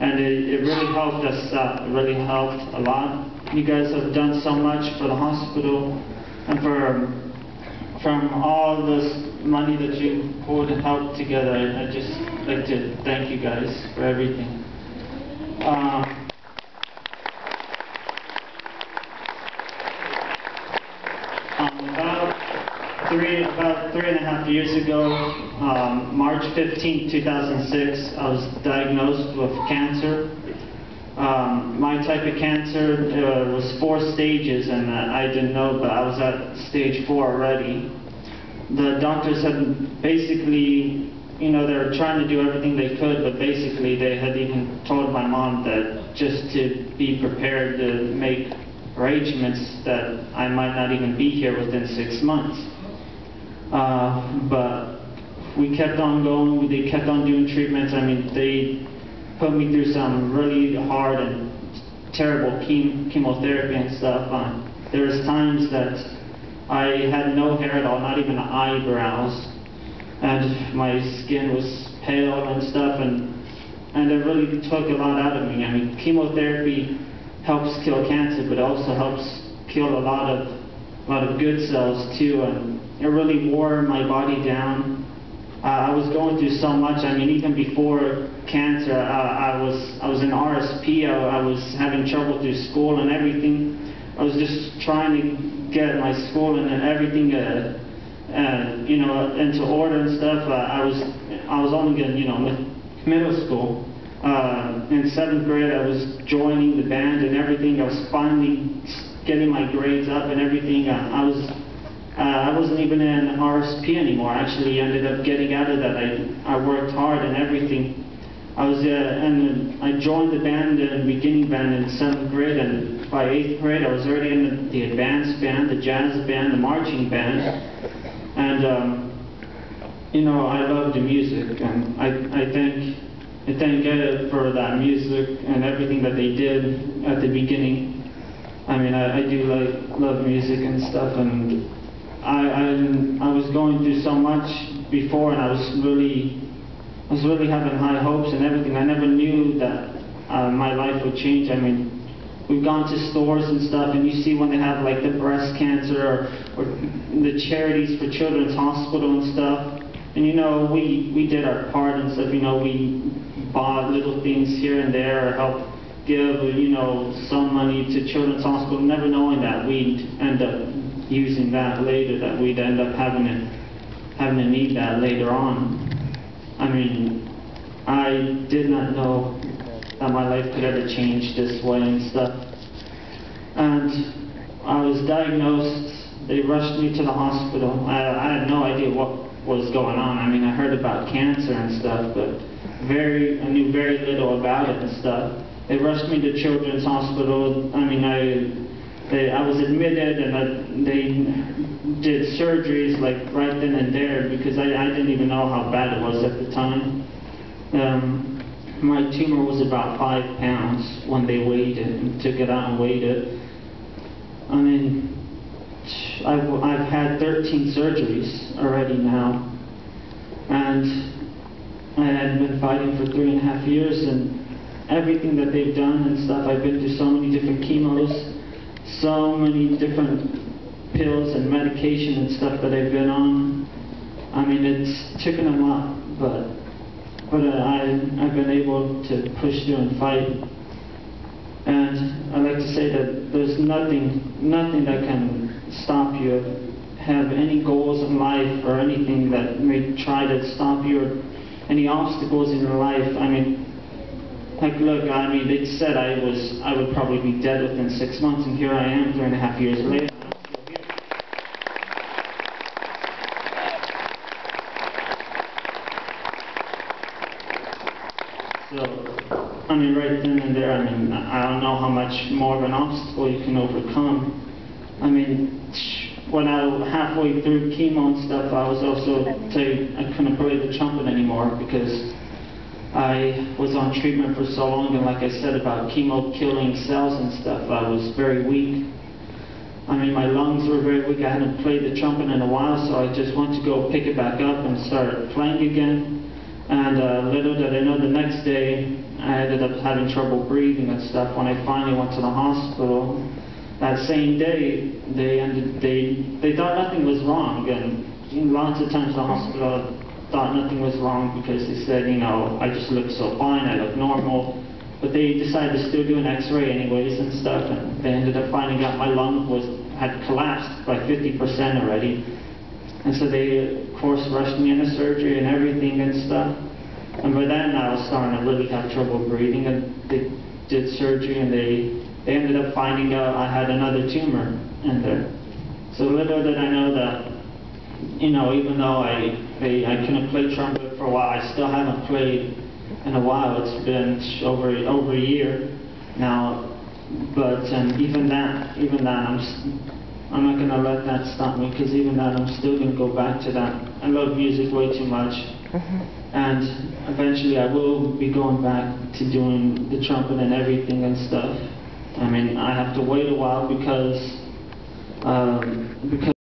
and it really helped us out. It really helped a lot. You guys have done so much for the hospital, and from all this money that you poured and helped together. I'd just like to thank you guys for everything. About 3.5 years ago, March 15, 2006, I was diagnosed with cancer. My type of cancer was 4 stages, and I didn't know, but I was at stage 4 already. The doctors had basically, you know, they were trying to do everything they could, but basically they had even told my mom that just to be prepared to make arrangements that I might not even be here within 6 months. But we kept on going. They kept on doing treatments. I mean, they put me through some really hard and terrible chemotherapy and stuff. There was times that I had no hair at all, not even eyebrows, and my skin was pale and stuff, and it really took a lot out of me. I mean, chemotherapy helps kill cancer, but it also helps kill a lot of good cells too, and it really wore my body down. I was going through so much. I mean, even before cancer, I was in RSP. I was having trouble through school and everything. I was just trying to get my school and everything, you know, into order and stuff. I was only in, you know, middle school. In 7th grade, I was joining the band and everything. I was finally getting my grades up and everything. I wasn't even in RSP anymore. I actually ended up getting out of that. I worked hard and everything. And I joined the band, the beginning band in 7th grade, and by 8th grade I was already in the advanced band, the jazz band, the marching band. And you know, I love the music, and I thank God for that music and everything that they did at the beginning. I mean, I do love music and stuff, and I was going through so much before, and I was really having high hopes and everything. I never knew that my life would change. I mean, we've gone to stores and stuff, and you see when they have like the breast cancer or the charities for Children's Hospital and stuff. And you know, we did our part and stuff. You know, we bought little things here and there, or helped give, you know, some money to Children's Hospital, never knowing that we'd end up using that later, that we'd end up having to need that later on. I mean, I did not know that my life could ever change this way and stuff. And I was diagnosed. They rushed me to the hospital. I had no idea what was going on. I mean, I heard about cancer and stuff, but I knew very little about it and stuff. They rushed me to Children's Hospital. I mean, I was admitted, and they did surgeries like right then and there, because I didn't even know how bad it was at the time. My tumor was about 5 pounds when they weighed it and took it out and weighed it. I mean, I've had 13 surgeries already now, and I had been fighting for 3.5 years, and everything that they've done and stuff. I've been through so many different chemos, so many different pills and medication and stuff that I've been on. I mean, it's taken a lot, but I've been able to push through and fight. And I'd like to say that there's nothing that can stop you, have any goals in life or anything that may try to stop you, or any obstacles in your life. I mean, like, look, I mean, they said I would probably be dead within 6 months, and here I am 3.5 years later. So, I mean, right then and there, I mean, I don't know how much more of an obstacle you can overcome. I mean, when I was halfway through chemo and stuff, I was also I couldn't play the trumpet anymore, because I was on treatment for so long, and like I said about chemo killing cells and stuff, I was very weak. I mean, my lungs were very weak. I hadn't played the trumpet in a while, so I just went to go pick it back up and start playing again. And little did I know, the next day I ended up having trouble breathing and stuff. When I finally went to the hospital, that same day, they thought nothing was wrong, and lots of times the hospital thought nothing was wrong because they said, you know, I just look so fine, I look normal. But they decided to still do an x-ray anyways and stuff, and they ended up finding out my lung had collapsed by 50% already. And so they, of course, rushed me into surgery and everything and stuff. And by then I was starting to really have trouble breathing, and they did surgery, and they ended up finding out I had another tumor in there. So little did I know that, you know, even though I couldn't play trumpet for a while, I still haven't played in a while. It's been over a year now. But even that, I'm not going to let that stop me, because even that, I'm still going to go back to that. I love music way too much. And eventually I will be going back to doing the trumpet and everything and stuff. I mean, I have to wait a while because